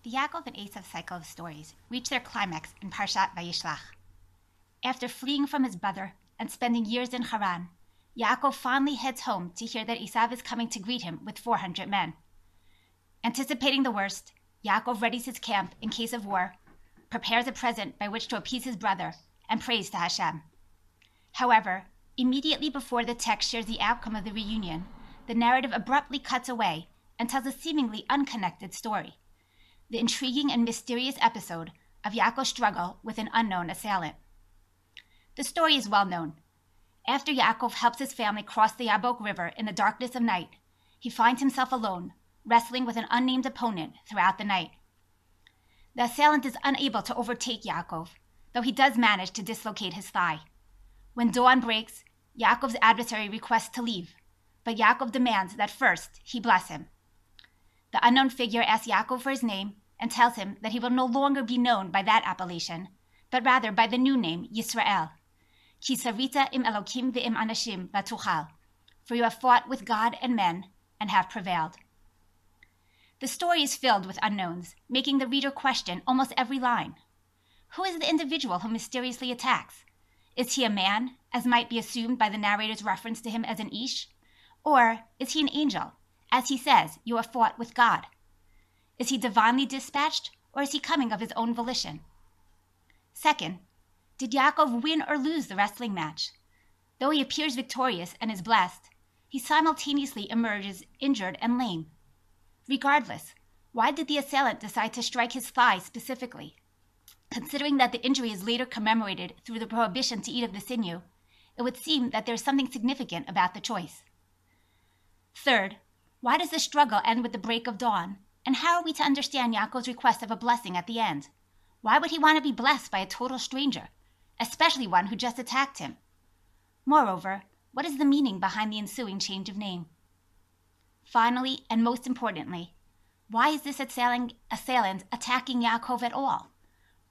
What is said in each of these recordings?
The Yaakov and Esav cycle of stories reach their climax in Parshat Vayishlach. After fleeing from his brother and spending years in Haran, Yaakov finally heads home to hear that Esav is coming to greet him with 400 men. Anticipating the worst, Yaakov readies his camp in case of war, prepares a present by which to appease his brother, and prays to Hashem. However, immediately before the text shares the outcome of the reunion, the narrative abruptly cuts away and tells a seemingly unconnected story: the intriguing and mysterious episode of Yaakov's struggle with an unknown assailant. The story is well known. After Yaakov helps his family cross the Yabok River in the darkness of night, he finds himself alone, wrestling with an unnamed opponent throughout the night. The assailant is unable to overtake Yaakov, though he does manage to dislocate his thigh. When dawn breaks, Yaakov's adversary requests to leave, but Yaakov demands that first he bless him. The unknown figure asks Yaakov for his name and tells him that he will no longer be known by that appellation, but rather by the new name Yisrael. Ki sarita im Elokim ve'im anashim v'tuchal, for you have fought with God and men and have prevailed. The story is filled with unknowns, making the reader question almost every line. Who is the individual who mysteriously attacks? Is he a man, as might be assumed by the narrator's reference to him as an Ish? Or is he an angel, as he says, you have fought with God? Is he divinely dispatched, or is he coming of his own volition? Second, did Yaakov win or lose the wrestling match? Though he appears victorious and is blessed, he simultaneously emerges injured and lame. Regardless, why did the assailant decide to strike his thigh specifically? Considering that the injury is later commemorated through the prohibition to eat of the sinew, it would seem that there is something significant about the choice. Third, why does the struggle end with the break of dawn? And how are we to understand Yaakov's request of a blessing at the end? Why would he want to be blessed by a total stranger, especially one who just attacked him? Moreover, what is the meaning behind the ensuing change of name? Finally, and most importantly, why is this assailant attacking Yaakov at all?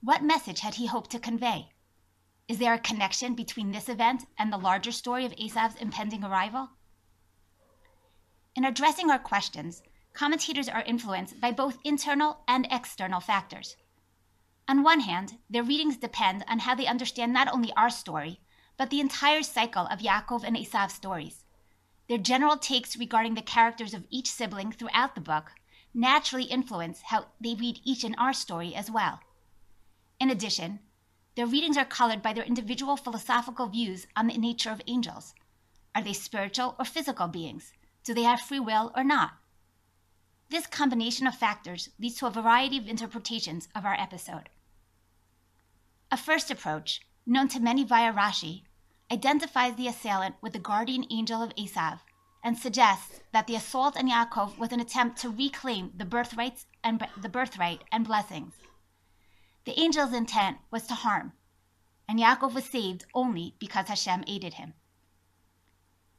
What message had he hoped to convey? Is there a connection between this event and the larger story of Esav's impending arrival? In addressing our questions, commentators are influenced by both internal and external factors. On one hand, their readings depend on how they understand not only our story, but the entire cycle of Yaakov and Esav's stories. Their general takes regarding the characters of each sibling throughout the book naturally influence how they read each in our story as well. In addition, their readings are colored by their individual philosophical views on the nature of angels. Are they spiritual or physical beings? Do they have free will or not? This combination of factors leads to a variety of interpretations of our episode. A first approach, known to many via Rashi, identifies the assailant with the guardian angel of Esav and suggests that the assault on Yaakov was an attempt to reclaim the birthright and blessings. The angel's intent was to harm, and Yaakov was saved only because Hashem aided him.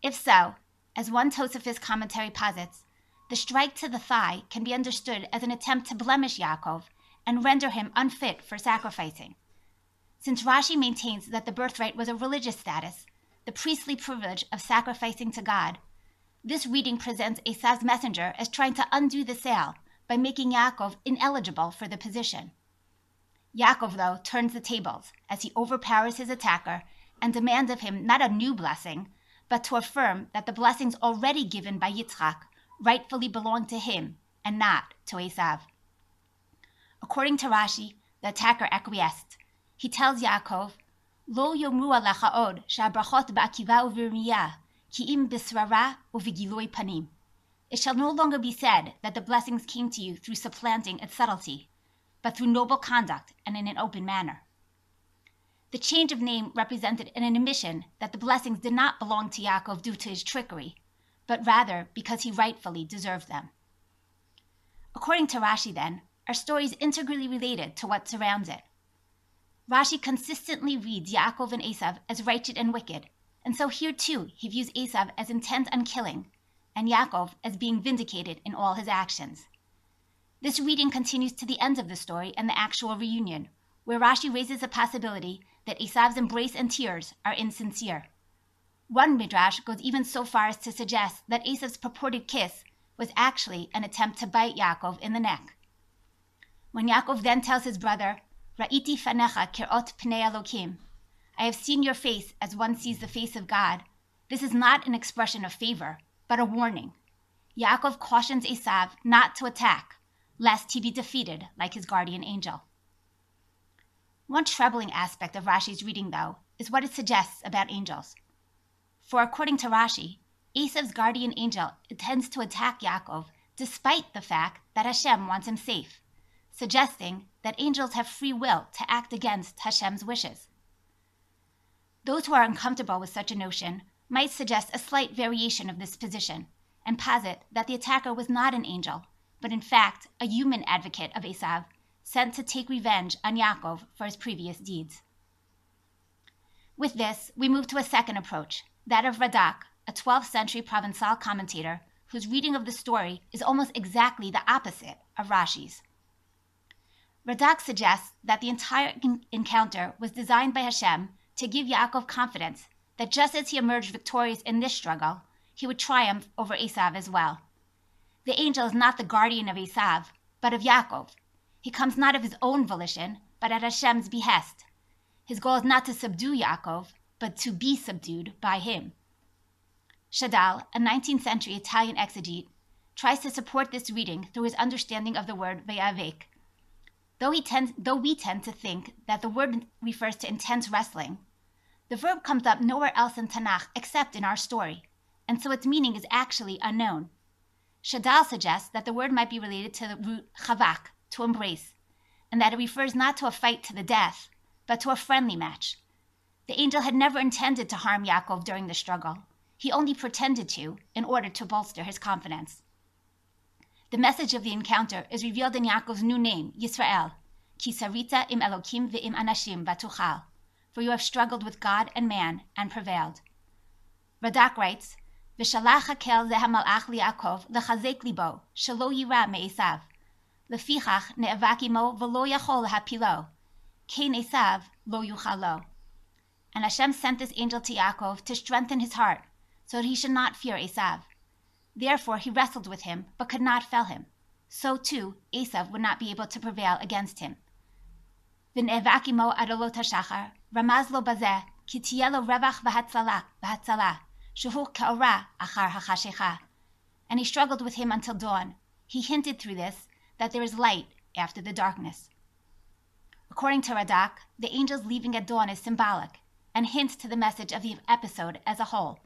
If so, as one Tosafist commentary posits, the strike to the thigh can be understood as an attempt to blemish Yaakov and render him unfit for sacrificing. Since Rashi maintains that the birthright was a religious status, the priestly privilege of sacrificing to God, this reading presents Esav's messenger as trying to undo the sale by making Yaakov ineligible for the position. Yaakov, though, turns the tables as he overpowers his attacker and demands of him not a new blessing, but to affirm that the blessings already given by Yitzchak rightfully belong to him and not to Esav. According to Rashi, the attacker acquiesced. He tells Yaakov, Lo yomru alecha od she'abrachot ba'akiva u'v'rmiyah ki im b'srara u'v'gilui panim. It shall no longer be said that the blessings came to you through supplanting and subtlety, but through noble conduct and in an open manner. The change of name represented an admission that the blessings did not belong to Yaakov due to his trickery, but rather because he rightfully deserved them. According to Rashi, then, our story is integrally related to what surrounds it. Rashi consistently reads Yaakov and Esav as righteous and wicked, and so here too he views Esav as intent on killing, and Yaakov as being vindicated in all his actions. This reading continues to the end of the story and the actual reunion, where Rashi raises the possibility that Esav's embrace and tears are insincere. One midrash goes even so far as to suggest that Esav's purported kiss was actually an attempt to bite Yaakov in the neck. When Yaakov then tells his brother, Ra'iti fanecha kirot pnei Elokim, I have seen your face as one sees the face of God, this is not an expression of favor, but a warning. Yaakov cautions Esav not to attack, lest he be defeated like his guardian angel. One troubling aspect of Rashi's reading, though, is what it suggests about angels. For according to Rashi, Esav's guardian angel intends to attack Yaakov despite the fact that Hashem wants him safe, suggesting that angels have free will to act against Hashem's wishes. Those who are uncomfortable with such a notion might suggest a slight variation of this position and posit that the attacker was not an angel, but in fact a human advocate of Esav sent to take revenge on Yaakov for his previous deeds. With this, we move to a second approach, that of Radak, a 12th century Provençal commentator whose reading of the story is almost exactly the opposite of Rashi's. Radak suggests that the entire encounter was designed by Hashem to give Yaakov confidence that just as he emerged victorious in this struggle, he would triumph over Esav as well. The angel is not the guardian of Esav, but of Yaakov. He comes not of his own volition, but at Hashem's behest. His goal is not to subdue Yaakov, but to be subdued by him. Shadal, a 19th century Italian exegete, tries to support this reading through his understanding of the word ve'avek. Though we tend to think that the word refers to intense wrestling, the verb comes up nowhere else in Tanakh except in our story, and so its meaning is actually unknown. Shadal suggests that the word might be related to the root chavak, to embrace, and that it refers not to a fight to the death, but to a friendly match. The angel had never intended to harm Yaakov during the struggle. He only pretended to in order to bolster his confidence. The message of the encounter is revealed in Yaakov's new name, Yisrael, Ki sarita im Elokim ve'im anashim vatuchal, for you have struggled with God and man and prevailed. Radak writes, V'shalach hakel ze hamalach liYaakov lechazek libo, shelo yira me'esav, lefichach ne'evak imo v'lo yachol lahapilo, kein Esav lo yuchalo. And Hashem sent this angel to Yaakov to strengthen his heart, so that he should not fear Esav. Therefore he wrestled with him, but could not fell him. So too, Esav would not be able to prevail against him. V'ne'evak imo adolot hashachar, ramaz lo bazeh, ki tiyeh lo revach v'hatzala, shehu ka'ora achar hachashecha. And he struggled with him until dawn. He hinted through this that there is light after the darkness. According to Radak, the angels leaving at dawn is symbolic and hints to the message of the episode as a whole.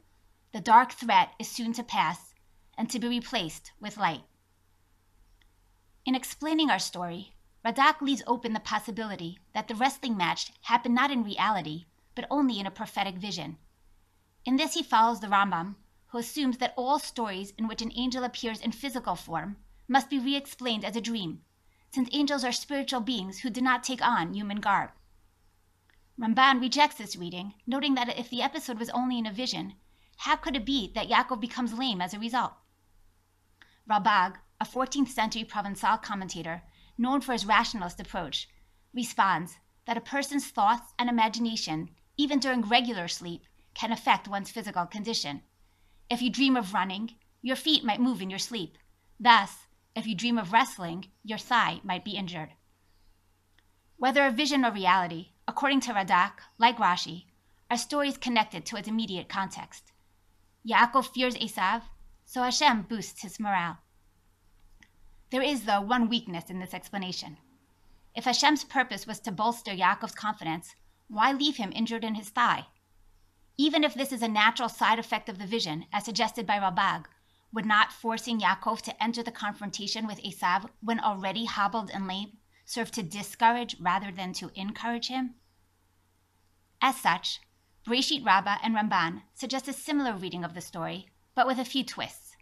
The dark threat is soon to pass and to be replaced with light. In explaining our story, Radak leaves open the possibility that the wrestling match happened not in reality, but only in a prophetic vision. In this he follows the Rambam, who assumes that all stories in which an angel appears in physical form must be re-explained as a dream, since angels are spiritual beings who do not take on human garb. Ramban rejects this reading, noting that if the episode was only in a vision, how could it be that Yaakov becomes lame as a result? Rabag, a 14th century Provençal commentator known for his rationalist approach, responds that a person's thoughts and imagination, even during regular sleep, can affect one's physical condition. If you dream of running, your feet might move in your sleep. Thus, if you dream of wrestling, your thigh might be injured. Whether a vision or reality, according to Radak, like Rashi, are stories connected to its immediate context. Yaakov fears Esav, so Hashem boosts his morale. There is, though, one weakness in this explanation. If Hashem's purpose was to bolster Yaakov's confidence, why leave him injured in his thigh? Even if this is a natural side effect of the vision, as suggested by Rabag, would not forcing Yaakov to enter the confrontation with Esav when already hobbled and lame serve to discourage rather than to encourage him? As such, Breshit Rabbah and Ramban suggest a similar reading of the story, but with a few twists.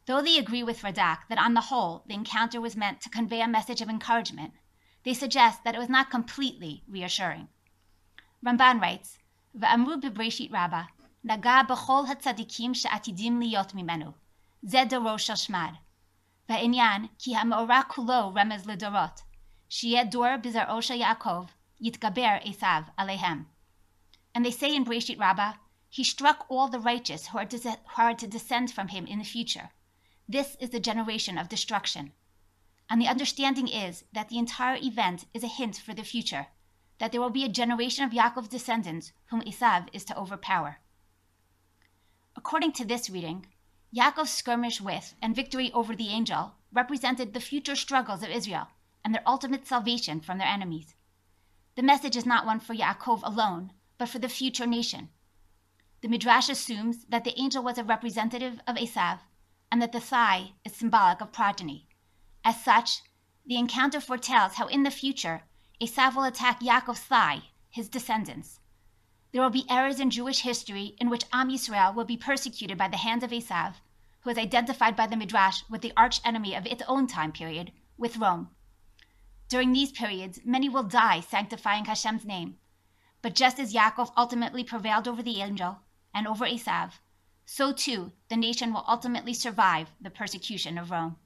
Though they agree with Radak that on the whole the encounter was meant to convey a message of encouragement, they suggest that it was not completely reassuring. Ramban writes, V'amru b'Breshit Rabbah, naga b'chol hatzadikim she'atidim liyot mimenu, zeh doro shel shmad. V'inyan ki ha'me'ora kulo remez ledorot, sheyeh dor b'zar'o shel Yaakov, yitgaber Esav alehem. And they say in Breshit Rabbah, he struck all the righteous who are to descend from him in the future. This is the generation of destruction. and the understanding is that the entire event is a hint for the future, that there will be a generation of Yaakov's descendants whom Esav is to overpower. According to this reading, Yaakov's skirmish with and victory over the angel represented the future struggles of Israel and their ultimate salvation from their enemies. The message is not one for Yaakov alone, but for the future nation. The Midrash assumes that the angel was a representative of Esav and that the thigh is symbolic of progeny. As such, the encounter foretells how in the future Esav will attack Yaakov's thigh, his descendants. There will be eras in Jewish history in which Am Yisrael will be persecuted by the hands of Esav, who is identified by the Midrash with the arch-enemy of its own time period, with Rome. During these periods, many will die sanctifying Hashem's name. But just as Yaakov ultimately prevailed over the angel and over Esav, so too the nation will ultimately survive the persecution of Rome.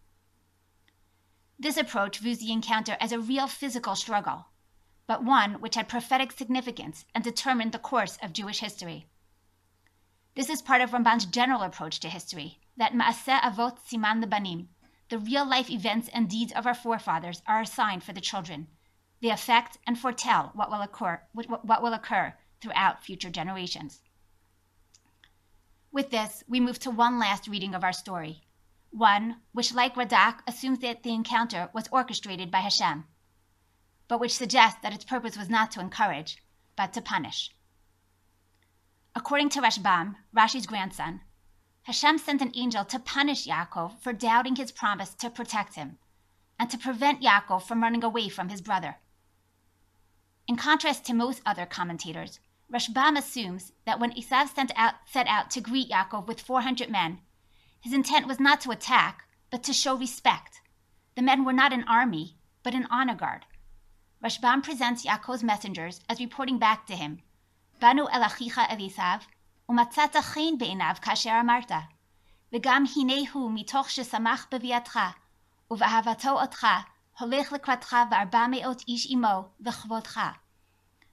This approach views the encounter as a real physical struggle, but one which had prophetic significance and determined the course of Jewish history. This is part of Ramban's general approach to history, that Ma'aseh Avot Siman Lebanim, the real-life events and deeds of our forefathers, are a sign for the children. They affect and foretell what will occur throughout future generations. With this, we move to one last reading of our story, one which, like Radak, assumes that the encounter was orchestrated by Hashem, but which suggests that its purpose was not to encourage, but to punish. According to Rashbam, Rashi's grandson, Hashem sent an angel to punish Yaakov for doubting his promise to protect him, and to prevent Yaakov from running away from his brother. In contrast to most other commentators, Rashbam assumes that when Esav set out to greet Yaakov with 400 men, his intent was not to attack, but to show respect. The men were not an army, but an honor guard. Rashbam presents Yaakov's messengers as reporting back to him, Banu el achicha el Esav, umatzata chen be'enav kasher amarta, v'gam hinei hu mitoch shesamach beviatcha, uvahavatto otcha, holech lekratcha v'arba me'ot ish imo v'chvodcha.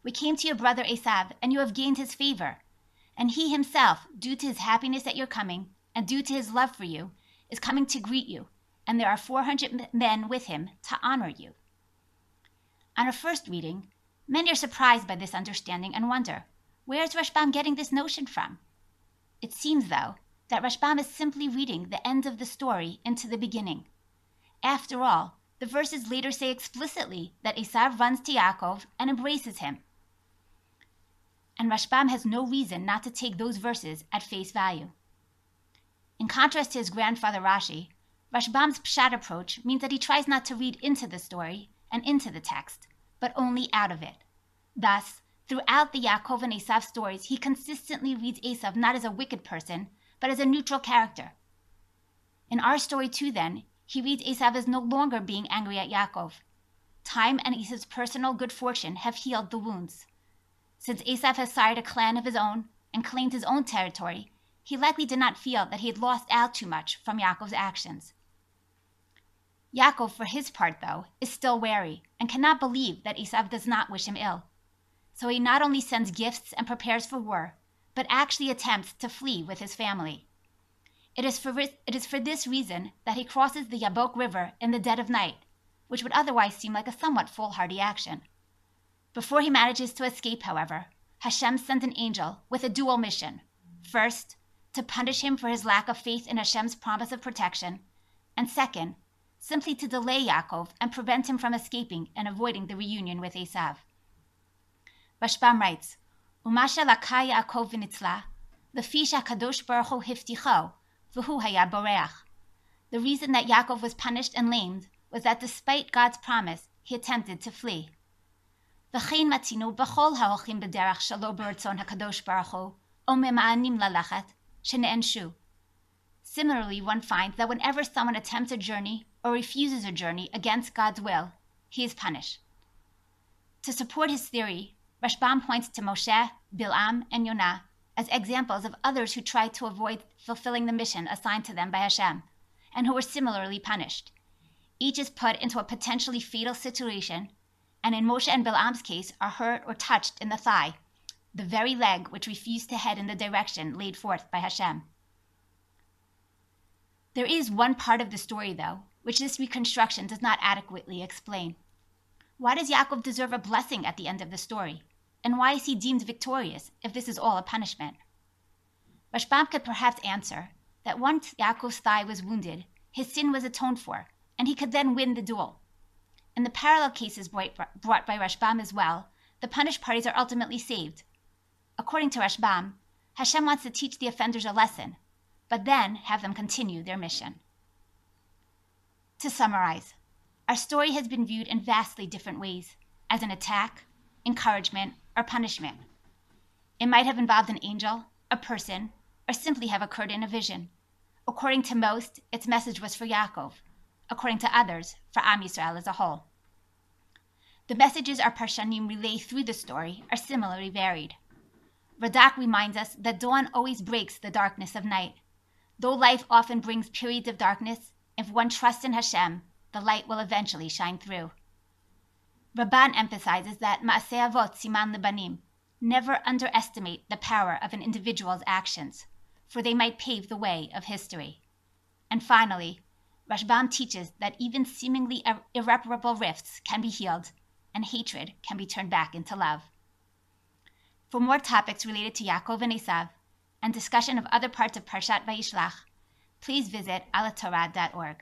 We came to your brother Esav, and you have gained his favor, and he himself, due to his happiness at your coming, and due to his love for you, is coming to greet you, and there are 400 men with him to honor you. On our first reading, many are surprised by this understanding and wonder, where is Rashbam getting this notion from? It seems, though, that Rashbam is simply reading the end of the story into the beginning. After all, the verses later say explicitly that Esav runs to Yaakov and embraces him. And Rashbam has no reason not to take those verses at face value. In contrast to his grandfather Rashi, Rashbam's pshat approach means that he tries not to read into the story and into the text, but only out of it. Thus, throughout the Yaakov and Esav stories, he consistently reads Esav not as a wicked person, but as a neutral character. In our story too, then, he reads Esav as no longer being angry at Yaakov. Time and Esav's personal good fortune have healed the wounds. Since Esav has sired a clan of his own and claimed his own territory, he likely did not feel that he had lost out too much from Yaakov's actions. Yaakov, for his part, though, is still wary and cannot believe that Esav does not wish him ill. So he not only sends gifts and prepares for war, but actually attempts to flee with his family. It is for this reason that he crosses the Yabok River in the dead of night, which would otherwise seem like a somewhat foolhardy action. Before he manages to escape, however, Hashem sent an angel with a dual mission. First, to punish him for his lack of faith in Hashem's promise of protection, and second, simply to delay Yaakov and prevent him from escaping and avoiding the reunion with Esav. Rashbam writes, Umasha laka Yaakov v'nitzla, lefi shakadosh baruch hu hifticho, v'hu haya boreach. The reason that Yaakov was punished and lamed was that despite God's promise, he attempted to flee. V'chein matzinu b'chol ha'olchim b'derach shalo b'ratzon hakadosh baruch hu, o mema'anim lalachat, shene'enshu. Similarly, one finds that whenever someone attempts a journey or refuses a journey against God's will, he is punished. To support his theory, Rashbam points to Moshe, Bilam, and Yonah as examples of others who tried to avoid fulfilling the mission assigned to them by Hashem, and who were similarly punished. Each is put into a potentially fatal situation, and in Moshe and Bilam's case are hurt or touched in the thigh, the very leg which refused to head in the direction laid forth by Hashem. There is one part of the story, though, which this reconstruction does not adequately explain. Why does Yaakov deserve a blessing at the end of the story? And why is he deemed victorious if this is all a punishment? Rashbam could perhaps answer that once Yaakov's thigh was wounded, his sin was atoned for, and he could then win the duel. In the parallel cases brought by Rashbam as well, the punished parties are ultimately saved. According to Rashbam, Hashem wants to teach the offenders a lesson, but then have them continue their mission. To summarize, our story has been viewed in vastly different ways, as an attack, encouragement, or punishment. It might have involved an angel, a person, or simply have occurred in a vision. According to most, its message was for Yaakov. According to others, for Am Yisrael as a whole. The messages our Parshanim relay through the story are similarly varied. Radak reminds us that dawn always breaks the darkness of night. Though life often brings periods of darkness, if one trusts in Hashem, the light will eventually shine through. Rabban emphasizes that Ma'aseh Avot Siman Lebanim, never underestimate the power of an individual's actions, for they might pave the way of history. And finally, Rashbam teaches that even seemingly irreparable rifts can be healed, and hatred can be turned back into love. For more topics related to Yaakov and Esav, and discussion of other parts of Parshat Vayishlach, please visit al-attorah.org.